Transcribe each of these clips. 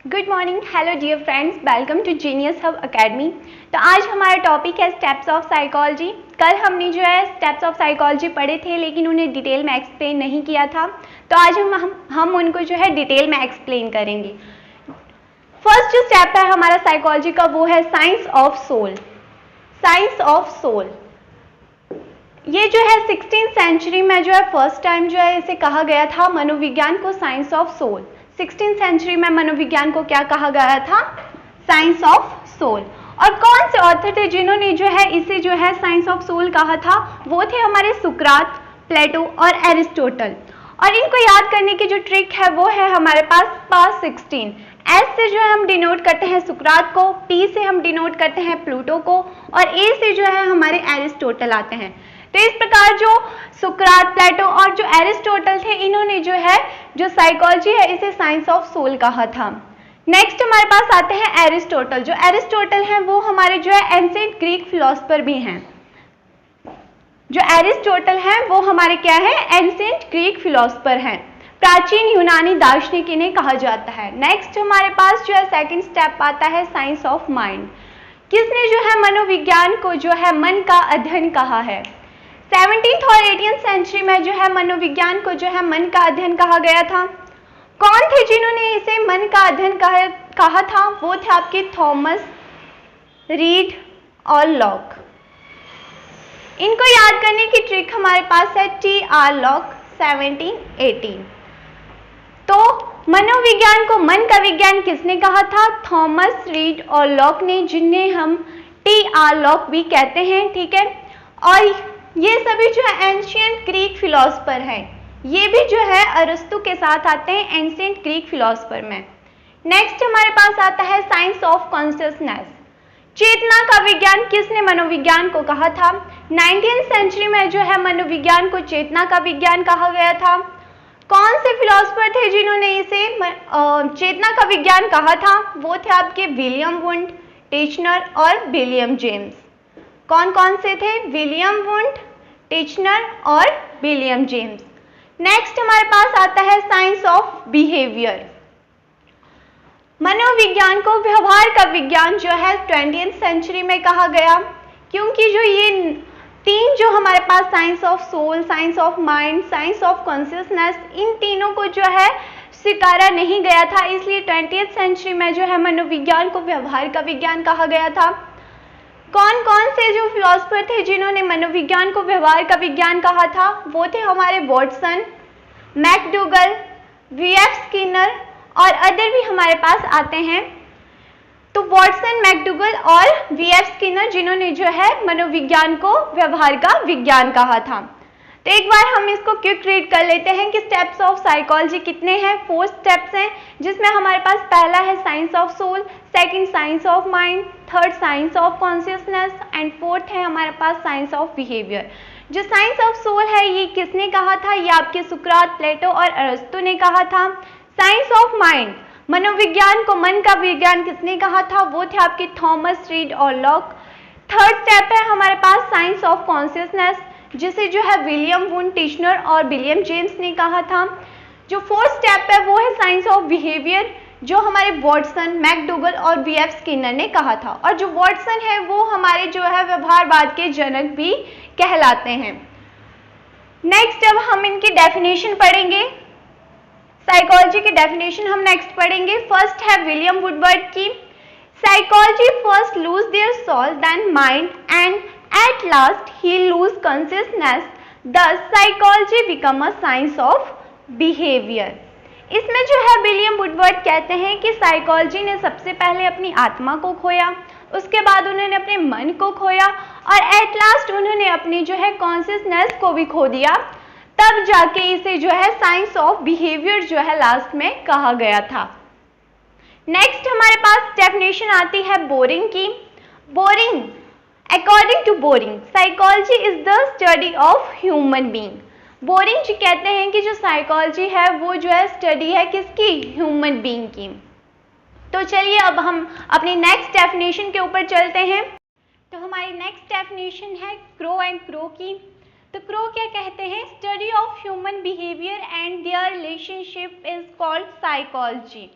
Good morning, hello dear friends, welcome to genius hub academy. तो आज हमारा topic है स्टेप्स ऑफ साइकोलॉजी। कल हमने जो है स्टेप्स ऑफ साइकोलॉजी पढ़े थे लेकिन उन्हें डिटेल में एक्सप्लेन नहीं किया था, तो आज हम उनको जो है डिटेल में एक्सप्लेन करेंगे। फर्स्ट जो स्टेप है हमारा साइकोलॉजी का वो है science of soul. Science of soul ये जो है 16th सेंचुरी में जो है फर्स्ट टाइम जो है इसे कहा गया था, मनोविज्ञान को science of soul. 16th century में मनोविज्ञान को क्या कहा गया था? Science of soul. और कौन से ऑथर थे जिन्होंने जो है इसे जो है साइंस ऑफ सोल कहा था? वो थे हमारे सुकरात, प्लेटो और एरिस्टोटल। और इनको याद करने की जो ट्रिक है वो है हमारे पास 16। एस से जो है हम डिनोट करते हैं सुकरात को, पी से हम डिनोट करते हैं प्लूटो को, और ए से जो है हमारे एरिस्टोटल आते हैं। तो इस प्रकार जो सुकरात, प्लेटो और जो एरिस्टोटल थे, इन्होंने जो है जो साइकोलॉजी है इसे साइंस ऑफ सोल कहा था। नेक्स्ट हमारे पास आते हैं एरिस्टोटल। जो एरिस्टोटल हैं वो हमारे जो है एंशिएंट ग्रीक फिलोसफर भी हैं। जो एरिस्टोटल हैं वो हमारे क्या है? एंशिएंट ग्रीक फिलोसफर हैं। प्राचीन यूनानी दार्शनिक इन्हें कहा जाता है। नेक्स्ट हमारे पास जो है सेकंड स्टेप आता है साइंस ऑफ माइंड। किसने जो है मनोविज्ञान को जो है मन का अध्ययन कहा है? 17th और 18th सेंचुरी में जो है मनोविज्ञान को जो है मन का अध्ययन कहा गया था। कौन थे जिन्होंने इसे मन का अध्ययन कहा था? वो थे आपके थॉमस रीड और लॉक। इनको याद करने की ट्रिक हमारे पास है T.R. लॉक 1718। तो मनोविज्ञान को मन का विज्ञान किसने कहा था? थॉमस रीड और लॉक ने, जिन्हें हम T.R. लॉक भी कहते हैं। ठीक है, और ये सभी जो है एंशिएंट ग्रीक फिलोसफर हैं। ये भी जो है अरस्तु के साथ आते हैं एंशिएंट ग्रीक फिलोसफर में। नेक्स्ट हमारे पास आता है साइंस ऑफ कॉन्शियसनेस। चेतना का विज्ञान किसने मनोविज्ञान को कहा था? 19th सेंचुरी में जो है मनोविज्ञान को चेतना का विज्ञान कहा गया था। कौन से फिलोसफर थे जिन्होंने इसे चेतना का विज्ञान कहा था? वो थे आपके विलियम वुंड, टिचनर और विलियम जेम्स। कौन कौन से थे? विलियम वुंड, टिचनर और विलियम जेम्स। नेक्स्ट हमारे पास आता है साइंस ऑफ बिहेवियर। मनोविज्ञान को व्यवहार का विज्ञान जो है 20th सेंचुरी में कहा गया, क्योंकि जो ये तीन जो हमारे पास science of soul, science of mind, science of consciousness, इन तीनों को जो है स्वीकारा नहीं गया था, इसलिए 20th सेंचुरी में जो है मनोविज्ञान को व्यवहार का विज्ञान कहा गया था। कौन कौन से जो फिलोसफर थे जिन्होंने मनोविज्ञान को व्यवहार का विज्ञान कहा था? वो थे हमारे वॉटसन, मैकडूगल, वीएफ स्किनर और अदर भी हमारे पास आते हैं। तो वॉटसन, मैकडूगल और वीएफ स्किनर जिन्होंने जो है मनोविज्ञान को व्यवहार का विज्ञान कहा था। तो एक बार हम इसको क्विक रीड कर लेते हैं कि स्टेप्स ऑफ साइकोलॉजी कितने हैं। 4 स्टेप्स हैं, जिसमें हमारे पास पहला है science of soul, second science of mind, third science of consciousness and fourth है हमारे पास साइंस ऑफ बिहेवियर। जो साइंस ऑफ सोल है ये किसने कहा था? ये आपके सुकरात, प्लेटो और अरस्तु ने कहा था। साइंस ऑफ माइंड, मनोविज्ञान को मन का विज्ञान किसने कहा था? वो थे आपके थॉमस रीड और लॉक। थर्ड स्टेप है हमारे पास साइंस ऑफ कॉन्शियसनेस, जिसे जो है विलियम वुंड, टिचनर और विलियम जेम्स ने कहा था। जो फोर्थ स्टेप है वो है साइंस ऑफ बिहेवियर, जो हमारे वॉटसन, मैकडूगल और वीएफ स्किनर ने कहा था। और जो वॉटसन है वो हमारे जो है व्यवहारवाद के जनक भी कहलाते हैं। नेक्स्ट अब हम इनकी डेफिनेशन पढ़ेंगे। साइकोलॉजी की डेफिनेशन हम नेक्स्ट पढ़ेंगे। फर्स्ट है विलियम वुडवर्ड की, psychology first lose their soul then mind and at last he lose consciousness, thus psychology become a science of behavior। इसमें जो है विलियम वुडवर्ड कहते हैं कि साइकोलॉजी ने सबसे पहले अपनी आत्मा को खोया, उसके बाद उन्होंने अपने मन को खोया और एट लास्ट उन्होंने अपनी जो है कॉन्शियसनेस को भी खो दिया, तब जाके इसे जो है साइंस ऑफ बिहेवियर जो है लास्ट में कहा गया था। नेक्स्ट हमारे पास डेफिनेशन आती है बोरिंग की। Boring, according to Boring, psychology is the study of human being. Boring ji कहते हैं कि जो साइकोलॉजी है वो जो है स्टडी है किसकी? ह्यूमन बीइंग की। तो चलिए अब हम अपनी नेक्स्ट डेफिनेशन के ऊपर चलते हैं। तो हमारी नेक्स्ट डेफिनेशन है क्रो एंड क्रो की। तो क्रो क्या कहते हैं? Study of human behaviour and their relationship is called psychology.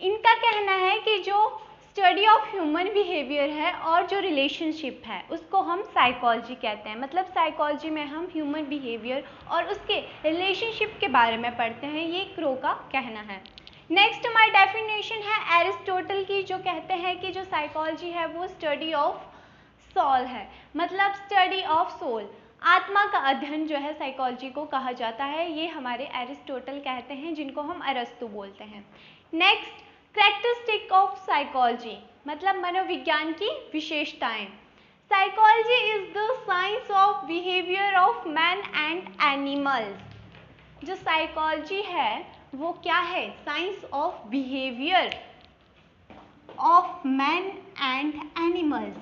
इनका कहना है कि जो स्टडी ऑफ ह्यूमन बिहेवियर है और जो रिलेशनशिप है उसको हम साइकोलॉजी कहते हैं। मतलब साइकोलॉजी में हम ह्यूमन बिहेवियर और उसके रिलेशनशिप के बारे में पढ़ते हैं, ये क्रो का कहना है। नेक्स्ट हमारी डेफिनेशन है एरिस्टोटल की, जो कहते हैं कि जो साइकोलॉजी है वो स्टडी ऑफ सोल है। मतलब स्टडी ऑफ सोल, आत्मा का अध्ययन जो है साइकोलॉजी को कहा जाता है। ये हमारे एरिस्टोटल कहते हैं, जिनको हम अरस्तु बोलते हैं। नेक्स्ट कैरेक्टरिस्टिक ऑफ साइकोलॉजी, मतलब मनोविज्ञान की विशेषताएं। Psychology is the science of behaviour of man and animals. जो साइकोलॉजी है वो क्या है? Science of behaviour of man and animals.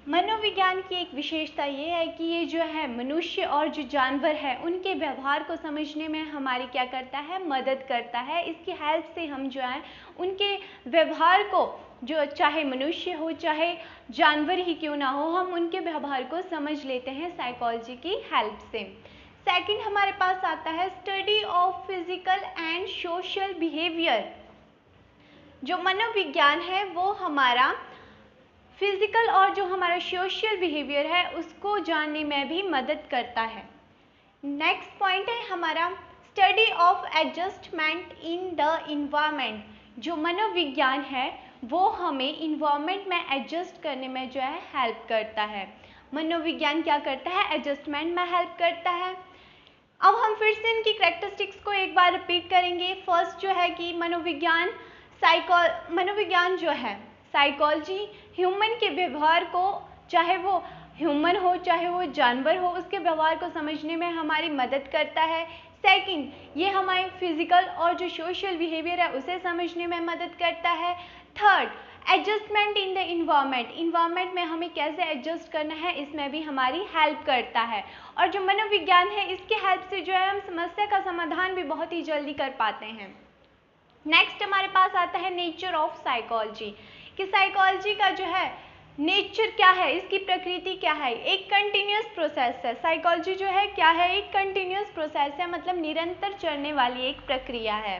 मनोविज्ञान की एक विशेषता ये है कि ये जो है मनुष्य और जो जानवर है उनके व्यवहार को समझने में हमारी क्या करता है? मदद करता है। इसकी हेल्प से हम जो है उनके व्यवहार को, जो चाहे मनुष्य हो चाहे जानवर ही क्यों ना हो, हम उनके व्यवहार को समझ लेते हैं साइकोलॉजी की हेल्प से। सेकंड हमारे पास आता है study of physical and social behaviour. जो मनोविज्ञान है वो हमारा फिजिकल और जो हमारा सोशल बिहेवियर है उसको जानने में भी मदद करता है। नेक्स्ट पॉइंट है हमारा study of adjustment in the environment. जो मनोविज्ञान है वो हमें इन्वायरमेंट में एडजस्ट करने में जो है हेल्प करता है। मनोविज्ञान क्या करता है? एडजस्टमेंट में हेल्प करता है। अब हम फिर से इनकी कैरेक्टरिस्टिक्स को एक बार रिपीट करेंगे। फर्स्ट जो है कि मनोविज्ञान जो है साइकोलॉजी ह्यूमन के व्यवहार को, चाहे वो ह्यूमन हो चाहे वो जानवर हो, उसके व्यवहार को समझने में हमारी मदद करता है। सेकंड, ये हमारे फिजिकल और जो सोशल बिहेवियर है उसे समझने में मदद करता है। Third, adjustment in the environment में हमें कैसे एडजस्ट करना है इसमें भी हमारी हेल्प करता है। और जो मनोविज्ञान है इसके हेल्प से जो है हम समस्या का समाधान भी बहुत ही जल्दी कर पाते हैं। नेक्स्ट हमारे पास आता है नेचर ऑफ साइकोलॉजी, कि साइकोलॉजी का जो है नेचर क्या है, इसकी प्रकृति क्या है। एक कंटिन्यूअस प्रोसेस है। साइकोलॉजी जो है क्या है? एक कंटिन्यूअस प्रोसेस है, मतलब निरंतर चलने वाली एक प्रक्रिया है।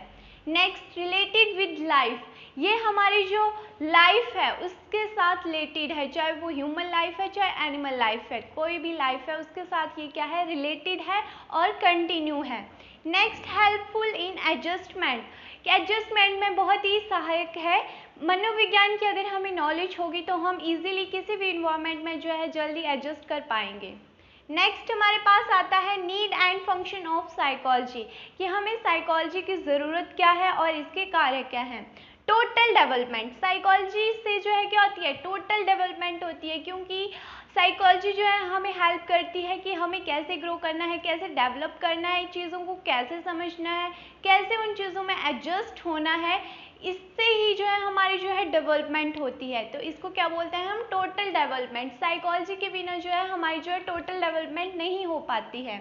नेक्स्ट, रिलेटेड विद लाइफ, ये हमारी जो लाइफ है उसके साथ रिलेटेड है, चाहे वो ह्यूमन लाइफ है चाहे एनिमल लाइफ है, कोई भी लाइफ है उसके साथ ये क्या है? रिलेटेड है और कंटिन्यू है। नेक्स्ट, हेल्पफुल इन एडजस्टमेंट, कि एडजस्टमेंट में बहुत ही सहायक है। मनोविज्ञान की अगर हमें नॉलेज होगी तो हम इजीली किसी भी इन्वायरमेंट में जो है जल्दी एडजस्ट कर पाएंगे। नेक्स्ट हमारे पास आता है need and function of psychology, कि हमें साइकोलॉजी की ज़रूरत क्या है और इसके कार्य क्या हैं। टोटल डेवलपमेंट, साइकोलॉजी से जो है क्या होती है? टोटल डेवलपमेंट होती है, क्योंकि साइकोलॉजी जो है हमें हेल्प करती है कि हमें कैसे ग्रो करना है, कैसे डेवलप करना है, चीज़ों को कैसे समझना है, कैसे उन चीज़ों में एडजस्ट होना है। इससे ही जो है हमारी जो है डेवलपमेंट होती है। तो इसको क्या बोलते हैं हम? Total development. साइकोलॉजी के बिना जो है हमारी जो है टोटल डेवलपमेंट नहीं हो पाती है।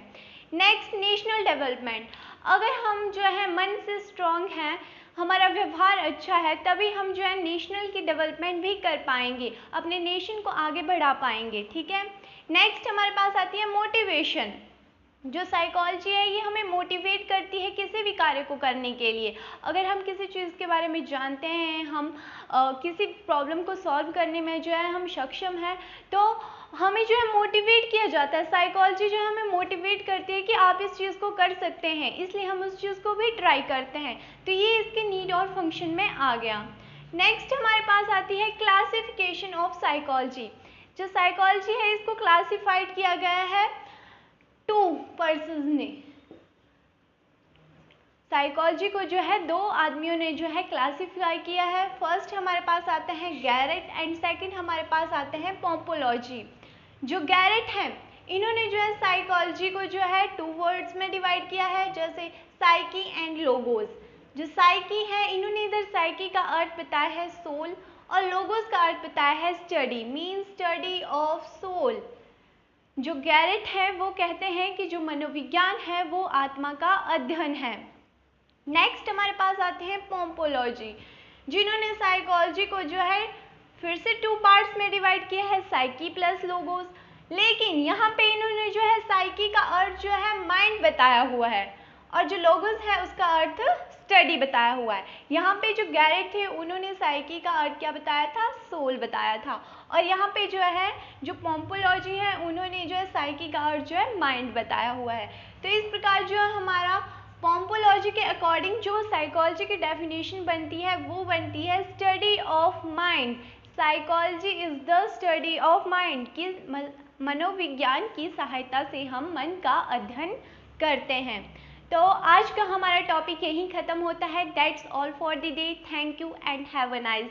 नेक्स्ट, नेशनल डेवलपमेंट, अगर हम जो है मन से स्ट्रॉन्ग हैं, हमारा व्यवहार अच्छा है, तभी हम जो है नेशनल की डेवलपमेंट भी कर पाएंगे, अपने नेशन को आगे बढ़ा पाएंगे। ठीक है। नेक्स्ट हमारे पास आती है मोटिवेशन। जो साइकोलॉजी है ये हमें मोटिवेट करती है किसी भी कार्य को करने के लिए। अगर हम किसी चीज़ के बारे में जानते हैं, हम किसी प्रॉब्लम को सॉल्व करने में जो है हम सक्षम हैं, तो हमें जो है मोटिवेट किया जाता है। साइकोलॉजी जो है हमें मोटिवेट करती है कि आप इस चीज़ को कर सकते हैं, इसलिए हम उस चीज़ को भी ट्राई करते हैं। तो ये इसके नीड और फंक्शन में आ गया। नेक्स्ट हमारे पास आती है क्लासिफिकेशन ऑफ साइकोलॉजी। जो साइकोलॉजी है इसको क्लासिफाइड किया गया है टू पर्सन्स ने। साइकोलॉजी को जो है दो आदमियों ने जो है क्लासिफाई किया है। फर्स्ट हमारे पास आते हैं गैरेट एंड सेकंड हमारे पास आते हैं पोम्पोलॉजी। जो गैरेट हैं इन्होंने जो है साइकोलॉजी को जो है टू वर्ड्स में डिवाइड किया है, जैसे साइकी एंड लोगोस। जो साइकी है इन्होंने इधर साइकी का अर्थ बताया है सोल, और लोगोस का अर्थ बताया है study, mean study of soul. जो गैरेट है वो कहते हैं कि जो मनोविज्ञान है वो आत्मा का अध्ययन है। नेक्स्ट हमारे पास आते हैं पोम्पोलॉजी, जिन्होंने साइकोलॉजी को जो है फिर से टू पार्ट्स में डिवाइड किया है, साइकी प्लस लोगोस। लेकिन यहाँ पे इन्होंने जो है साइकी का अर्थ जो है माइंड बताया हुआ है, और जो लोगोस है उसका अर्थ स्टडी बताया हुआ है। यहाँ पे जो गैरेट थे उन्होंने साइकी का अर्थ क्या बताया था, सोल बताया था। और यहाँ पे जो है जो पोम्पोलॉजी है उन्होंने जो है साइकी का अर्थ जो है माइंड बताया हुआ है। तो इस प्रकार जो है हमारा पोम्पोलॉजी के अकॉर्डिंग जो साइकोलॉजी की डेफिनेशन बनती है वो बनती है study of mind. Psychology is the study of mind, कि मनोविज्ञान की सहायता से हम मन का अध्ययन करते हैं। तो आज का हमारा टॉपिक यहीं ख़त्म होता है। That's all for the day. Thank you and have a nice